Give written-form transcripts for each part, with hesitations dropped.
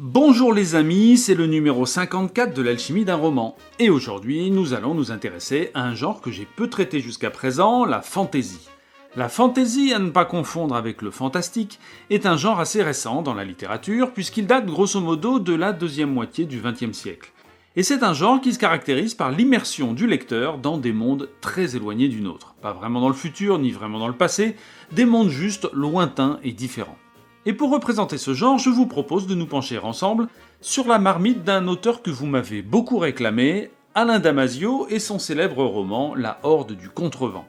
Bonjour les amis, c'est le numéro 54 de l'alchimie d'un roman. Et aujourd'hui, nous allons nous intéresser à un genre que j'ai peu traité jusqu'à présent, la fantasy. La fantasy, à ne pas confondre avec le fantastique, est un genre assez récent dans la littérature puisqu'il date grosso modo de la deuxième moitié du XXe siècle. Et c'est un genre qui se caractérise par l'immersion du lecteur dans des mondes très éloignés du nôtre. Pas vraiment dans le futur, ni vraiment dans le passé, des mondes juste lointains et différents. Et pour représenter ce genre, je vous propose de nous pencher ensemble sur la marmite d'un auteur que vous m'avez beaucoup réclamé, Alain Damasio et son célèbre roman La Horde du Contrevent.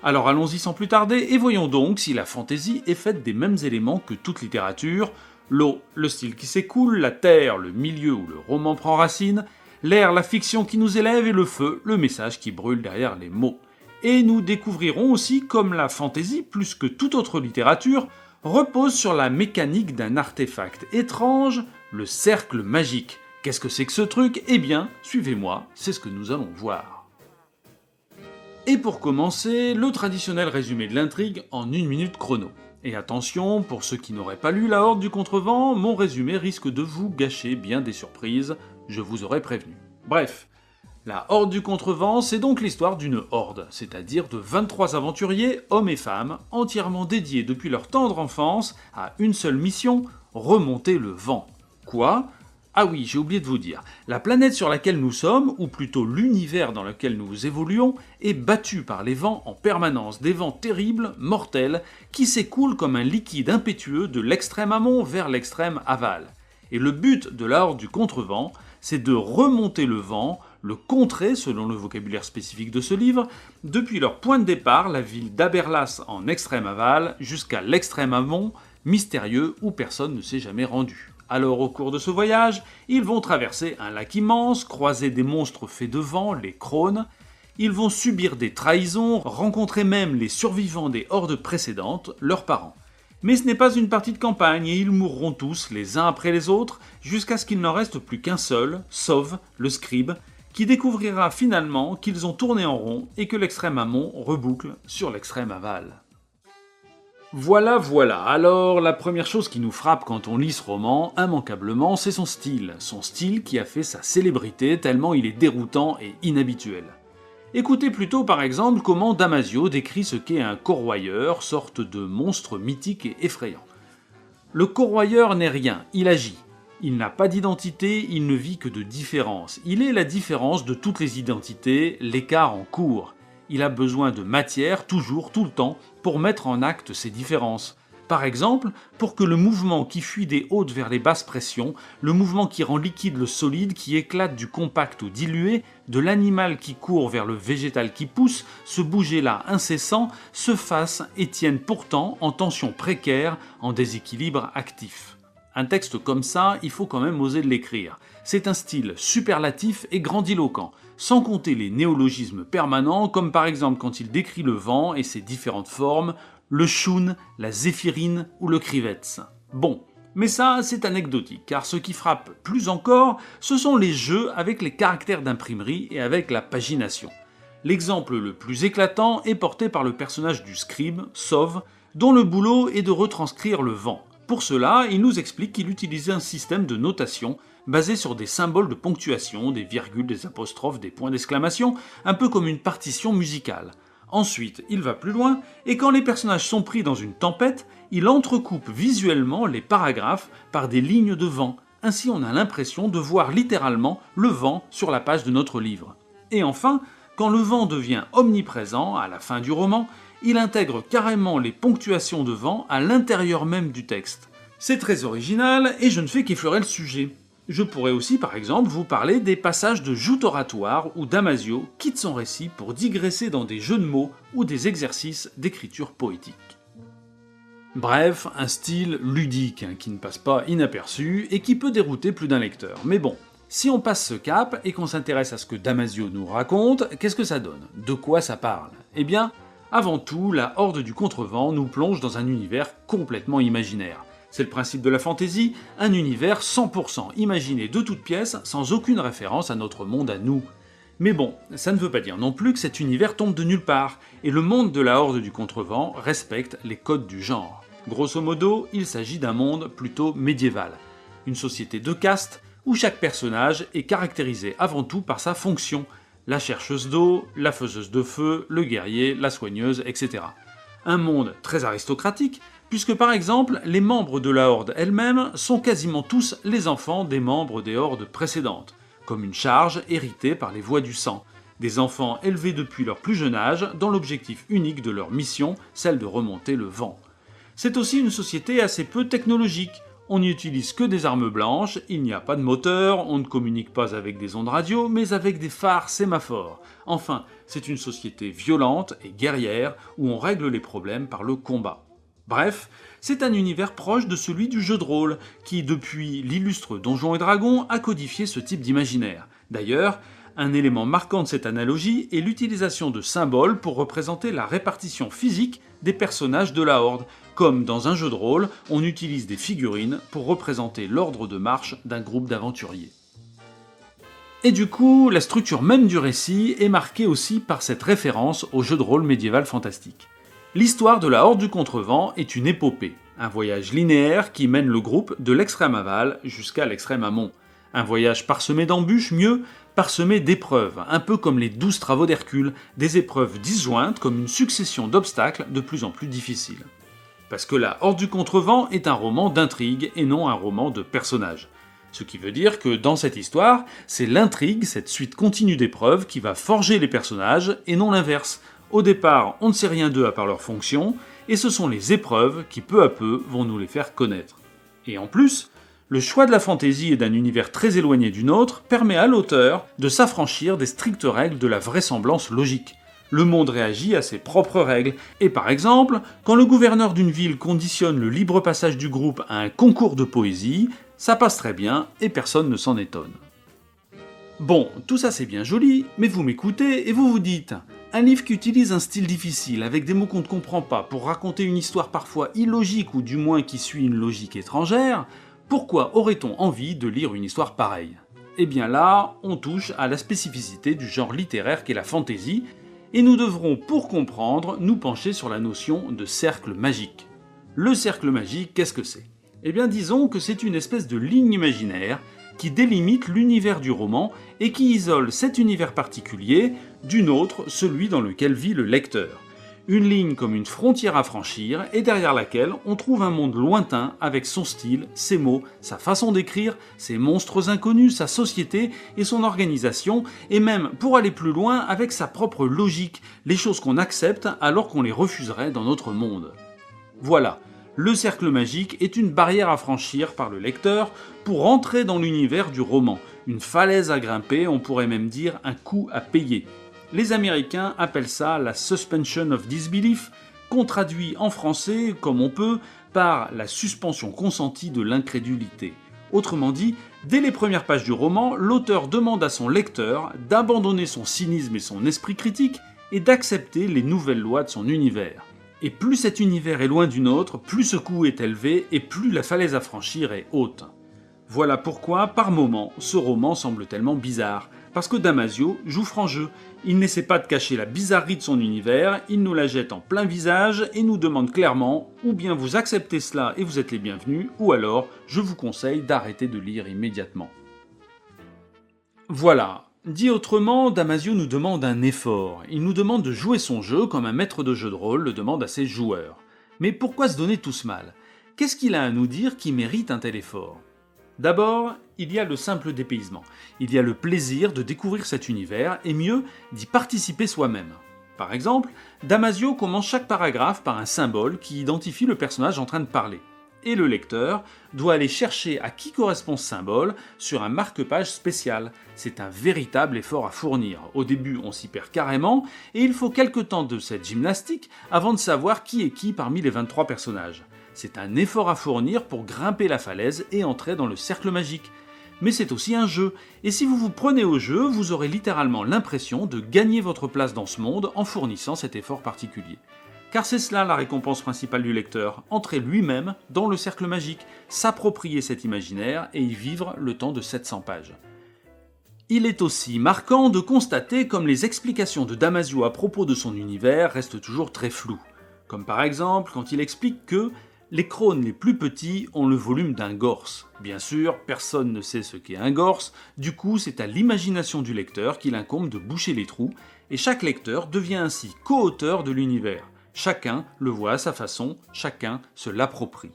Alors allons-y sans plus tarder et voyons donc si la fantaisie est faite des mêmes éléments que toute littérature, l'eau, le style qui s'écoule, la terre, le milieu où le roman prend racine, l'air, la fiction qui nous élève et le feu, le message qui brûle derrière les mots. Et nous découvrirons aussi comme la fantaisie, plus que toute autre littérature, repose sur la mécanique d'un artefact étrange, le cercle magique. Qu'est-ce que c'est que ce truc ? Eh bien, suivez-moi, c'est ce que nous allons voir. Et pour commencer, le traditionnel résumé de l'intrigue en 1 minute chrono. Et attention, pour ceux qui n'auraient pas lu La Horde du Contrevent, mon résumé risque de vous gâcher bien des surprises, je vous aurais prévenu. Bref, La Horde du Contrevent, c'est donc l'histoire d'une horde, c'est-à-dire de 23 aventuriers, hommes et femmes, entièrement dédiés depuis leur tendre enfance à une seule mission, remonter le vent. Quoi ? Ah oui, j'ai oublié de vous dire, la planète sur laquelle nous sommes, ou plutôt l'univers dans lequel nous évoluons, est battu par les vents en permanence, des vents terribles, mortels, qui s'écoulent comme un liquide impétueux de l'extrême amont vers l'extrême aval. Et le but de la Horde du Contrevent, c'est de remonter le vent, le contrer, selon le vocabulaire spécifique de ce livre, depuis leur point de départ, la ville d'Aberlas en extrême aval, jusqu'à l'extrême amont, mystérieux, où personne ne s'est jamais rendu. Alors au cours de ce voyage, ils vont traverser un lac immense, croiser des monstres faits de vent, les crônes, ils vont subir des trahisons, rencontrer même les survivants des hordes précédentes, leurs parents. Mais ce n'est pas une partie de campagne et ils mourront tous, les uns après les autres, jusqu'à ce qu'il n'en reste plus qu'un seul, Sov, le scribe, qui découvrira finalement qu'ils ont tourné en rond et que l'extrême amont reboucle sur l'extrême aval. Voilà, alors la première chose qui nous frappe quand on lit ce roman, immanquablement, c'est son style qui a fait sa célébrité tellement il est déroutant et inhabituel. Écoutez plutôt par exemple comment Damasio décrit ce qu'est un corroyeur, sorte de monstre mythique et effrayant. Le corroyeur n'est rien, il agit. Il n'a pas d'identité, il ne vit que de différence. Il est la différence de toutes les identités, l'écart en cours. Il a besoin de matière, toujours, tout le temps, pour mettre en acte ces différences. Par exemple, pour que le mouvement qui fuit des hautes vers les basses pressions, le mouvement qui rend liquide le solide, qui éclate du compact au dilué, de l'animal qui court vers le végétal qui pousse, ce bouger-là incessant, se fasse et tienne pourtant en tension précaire, en déséquilibre actif. Un texte comme ça, il faut quand même oser l'écrire. C'est un style superlatif et grandiloquent, sans compter les néologismes permanents, comme par exemple quand il décrit le vent et ses différentes formes, le choun, la zéphirine ou le krivetz. Bon, mais ça c'est anecdotique, car ce qui frappe plus encore, ce sont les jeux avec les caractères d'imprimerie et avec la pagination. L'exemple le plus éclatant est porté par le personnage du scribe, Sov, dont le boulot est de retranscrire le vent. Pour cela, il nous explique qu'il utilisait un système de notation basé sur des symboles de ponctuation, des virgules, des apostrophes, des points d'exclamation, un peu comme une partition musicale. Ensuite, il va plus loin, et quand les personnages sont pris dans une tempête, il entrecoupe visuellement les paragraphes par des lignes de vent. Ainsi, on a l'impression de voir littéralement le vent sur la page de notre livre. Et enfin, quand le vent devient omniprésent, à la fin du roman, il intègre carrément les ponctuations de vent à l'intérieur même du texte. C'est très original et je ne fais qu'effleurer le sujet. Je pourrais aussi par exemple vous parler des passages de joutes oratoires où Damasio quitte son récit pour digresser dans des jeux de mots ou des exercices d'écriture poétique. Bref, un style ludique qui ne passe pas inaperçu et qui peut dérouter plus d'un lecteur. Mais bon, si on passe ce cap et qu'on s'intéresse à ce que Damasio nous raconte, qu'est-ce que ça donne ? De quoi ça parle ? Eh bien, avant tout, la Horde du Contrevent nous plonge dans un univers complètement imaginaire. C'est le principe de la fantaisie, un univers 100% imaginé de toutes pièces, sans aucune référence à notre monde à nous. Mais bon, ça ne veut pas dire non plus que cet univers tombe de nulle part, et le monde de la Horde du Contrevent respecte les codes du genre. Grosso modo, il s'agit d'un monde plutôt médiéval. une société de caste, où chaque personnage est caractérisé avant tout par sa fonction, la chercheuse d'eau, la faiseuse de feu, le guerrier, la soigneuse, etc. Un monde très aristocratique, puisque par exemple, les membres de la Horde elle-même sont quasiment tous les enfants des membres des Hordes précédentes, comme une charge héritée par les voies du sang, des enfants élevés depuis leur plus jeune âge dans l'objectif unique de leur mission, celle de remonter le vent. C'est aussi une société assez peu technologique. On n'y utilise que des armes blanches, il n'y a pas de moteur, on ne communique pas avec des ondes radio, mais avec des phares sémaphores. Enfin, c'est une société violente et guerrière où on règle les problèmes par le combat. Bref, c'est un univers proche de celui du jeu de rôle, qui depuis l'illustre Donjons et Dragons a codifié ce type d'imaginaire. D'ailleurs, un élément marquant de cette analogie est l'utilisation de symboles pour représenter la répartition physique des personnages de la Horde, comme dans un jeu de rôle, on utilise des figurines pour représenter l'ordre de marche d'un groupe d'aventuriers. Et du coup, la structure même du récit est marquée aussi par cette référence au jeu de rôle médiéval fantastique. L'histoire de la Horde du Contrevent est une épopée, un voyage linéaire qui mène le groupe de l'extrême aval jusqu'à l'extrême amont. Un voyage parsemé d'embûches, mieux, parsemé d'épreuves, un peu comme les 12 travaux d'Hercule, des épreuves disjointes comme une succession d'obstacles de plus en plus difficiles. Parce que la Horde du Contrevent est un roman d'intrigue et non un roman de personnages. Ce qui veut dire que dans cette histoire, c'est l'intrigue, cette suite continue d'épreuves qui va forger les personnages et non l'inverse. Au départ, on ne sait rien d'eux à part leur fonction, et ce sont les épreuves qui peu à peu vont nous les faire connaître. Et en plus, le choix de la fantaisie et d'un univers très éloigné du nôtre permet à l'auteur de s'affranchir des strictes règles de la vraisemblance logique. Le monde réagit à ses propres règles, et par exemple, quand le gouverneur d'une ville conditionne le libre passage du groupe à un concours de poésie, ça passe très bien et personne ne s'en étonne. Bon, tout ça c'est bien joli, mais vous m'écoutez et vous vous dites, un livre qui utilise un style difficile, avec des mots qu'on ne comprend pas, pour raconter une histoire parfois illogique ou du moins qui suit une logique étrangère, pourquoi aurait-on envie de lire une histoire pareille ? Eh bien là, on touche à la spécificité du genre littéraire qu'est la fantaisie, et nous devrons, pour comprendre, nous pencher sur la notion de cercle magique. Le cercle magique, qu'est-ce que c'est ? Eh bien disons que c'est une espèce de ligne imaginaire qui délimite l'univers du roman et qui isole cet univers particulier d'une autre, celui dans lequel vit le lecteur. Une ligne comme une frontière à franchir et derrière laquelle on trouve un monde lointain avec son style, ses mots, sa façon d'écrire, ses monstres inconnus, sa société et son organisation, et même, pour aller plus loin, avec sa propre logique, les choses qu'on accepte alors qu'on les refuserait dans notre monde. Voilà, le cercle magique est une barrière à franchir par le lecteur pour entrer dans l'univers du roman, une falaise à grimper, on pourrait même dire un coût à payer. Les Américains appellent ça la suspension of disbelief, qu'on traduit en français, comme on peut, par la suspension consentie de l'incrédulité. Autrement dit, dès les premières pages du roman, l'auteur demande à son lecteur d'abandonner son cynisme et son esprit critique et d'accepter les nouvelles lois de son univers. Et plus cet univers est loin du nôtre, plus ce coût est élevé et plus la falaise à franchir est haute. Voilà pourquoi, par moments, ce roman semble tellement bizarre. Parce que Damasio joue franc jeu. Il n'essaie pas de cacher la bizarrerie de son univers, il nous la jette en plein visage et nous demande clairement ou bien vous acceptez cela et vous êtes les bienvenus, ou alors je vous conseille d'arrêter de lire immédiatement. Voilà. Dit autrement, Damasio nous demande un effort. Il nous demande de jouer son jeu comme un maître de jeu de rôle le demande à ses joueurs. Mais pourquoi se donner tout ce mal ? Qu'est-ce qu'il a à nous dire qui mérite un tel effort ? D'abord, il y a le simple dépaysement. Il y a le plaisir de découvrir cet univers, et mieux, d'y participer soi-même. Par exemple, Damasio commence chaque paragraphe par un symbole qui identifie le personnage en train de parler. Et le lecteur doit aller chercher à qui correspond ce symbole sur un marque-page spécial. C'est un véritable effort à fournir. Au début, on s'y perd carrément, et il faut quelque temps de cette gymnastique avant de savoir qui est qui parmi les 23 personnages. C'est un effort à fournir pour grimper la falaise et entrer dans le cercle magique. Mais c'est aussi un jeu, et si vous vous prenez au jeu, vous aurez littéralement l'impression de gagner votre place dans ce monde en fournissant cet effort particulier. Car c'est cela la récompense principale du lecteur, entrer lui-même dans le cercle magique, s'approprier cet imaginaire et y vivre le temps de 700 pages. Il est aussi marquant de constater comme les explications de Damasio à propos de son univers restent toujours très floues. Comme par exemple quand il explique que Les crônes les plus petits ont le volume d'un gorse. Bien sûr, personne ne sait ce qu'est un gorse, du coup c'est à l'imagination du lecteur qu'il incombe de boucher les trous, et chaque lecteur devient ainsi co-auteur de l'univers. Chacun le voit à sa façon, chacun se l'approprie.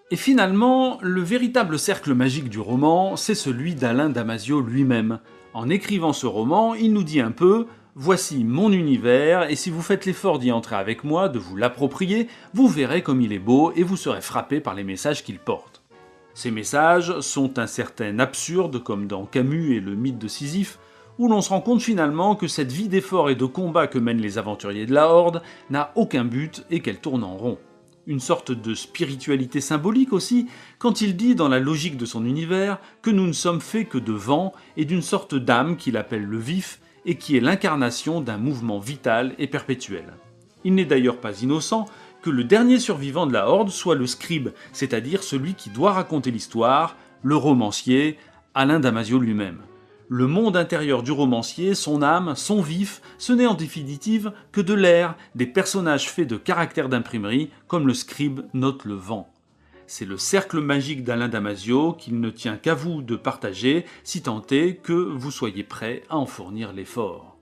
Et finalement, le véritable cercle magique du roman, c'est celui d'Alain Damasio lui-même. En écrivant ce roman, il nous dit un peu « Voici mon univers, et si vous faites l'effort d'y entrer avec moi, de vous l'approprier, vous verrez comme il est beau et vous serez frappé par les messages qu'il porte. » Ces messages sont un certain absurde, comme dans Camus et le mythe de Sisyphe, où l'on se rend compte finalement que cette vie d'effort et de combat que mènent les aventuriers de la Horde n'a aucun but et qu'elle tourne en rond. Une sorte de spiritualité symbolique aussi, quand il dit dans la logique de son univers que nous ne sommes faits que de vent et d'une sorte d'âme qu'il appelle le vif et qui est l'incarnation d'un mouvement vital et perpétuel. Il n'est d'ailleurs pas innocent que le dernier survivant de la Horde soit le scribe, c'est-à-dire celui qui doit raconter l'histoire, le romancier, Alain Damasio lui-même. Le monde intérieur du romancier, son âme, son vif, ce n'est en définitive que de l'air, des personnages faits de caractères d'imprimerie, comme le scribe note le vent. C'est le cercle magique d'Alain Damasio qu'il ne tient qu'à vous de partager, si tant est que vous soyez prêt à en fournir l'effort.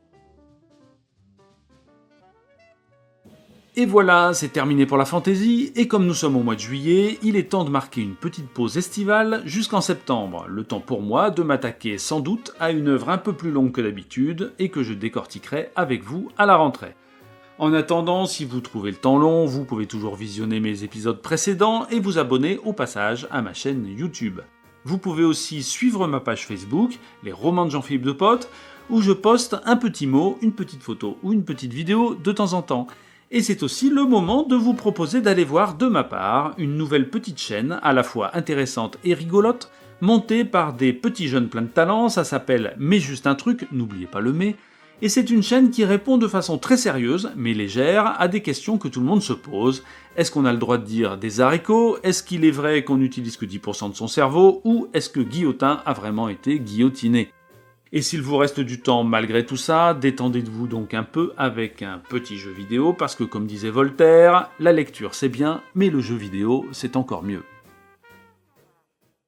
Et voilà, c'est terminé pour la fantaisie, et comme nous sommes au mois de juillet, il est temps de marquer une petite pause estivale jusqu'en septembre, le temps pour moi de m'attaquer sans doute à une œuvre un peu plus longue que d'habitude, et que je décortiquerai avec vous à la rentrée. En attendant, si vous trouvez le temps long, vous pouvez toujours visionner mes épisodes précédents et vous abonner au passage à ma chaîne YouTube. Vous pouvez aussi suivre ma page Facebook, les romans de Jean-Philippe Depote, où je poste un petit mot, une petite photo ou une petite vidéo de temps en temps. Et c'est aussi le moment de vous proposer d'aller voir de ma part une nouvelle petite chaîne à la fois intéressante et rigolote, montée par des petits jeunes pleins de talent, ça s'appelle Mais juste un truc, n'oubliez pas le mais, et c'est une chaîne qui répond de façon très sérieuse, mais légère, à des questions que tout le monde se pose. Est-ce qu'on a le droit de dire des haricots? Est-ce qu'il est vrai qu'on n'utilise que 10% de son cerveau? Ou est-ce que Guillotin a vraiment été guillotiné? Et s'il vous reste du temps malgré tout ça, détendez-vous donc un peu avec un petit jeu vidéo, parce que comme disait Voltaire, la lecture c'est bien, mais le jeu vidéo c'est encore mieux.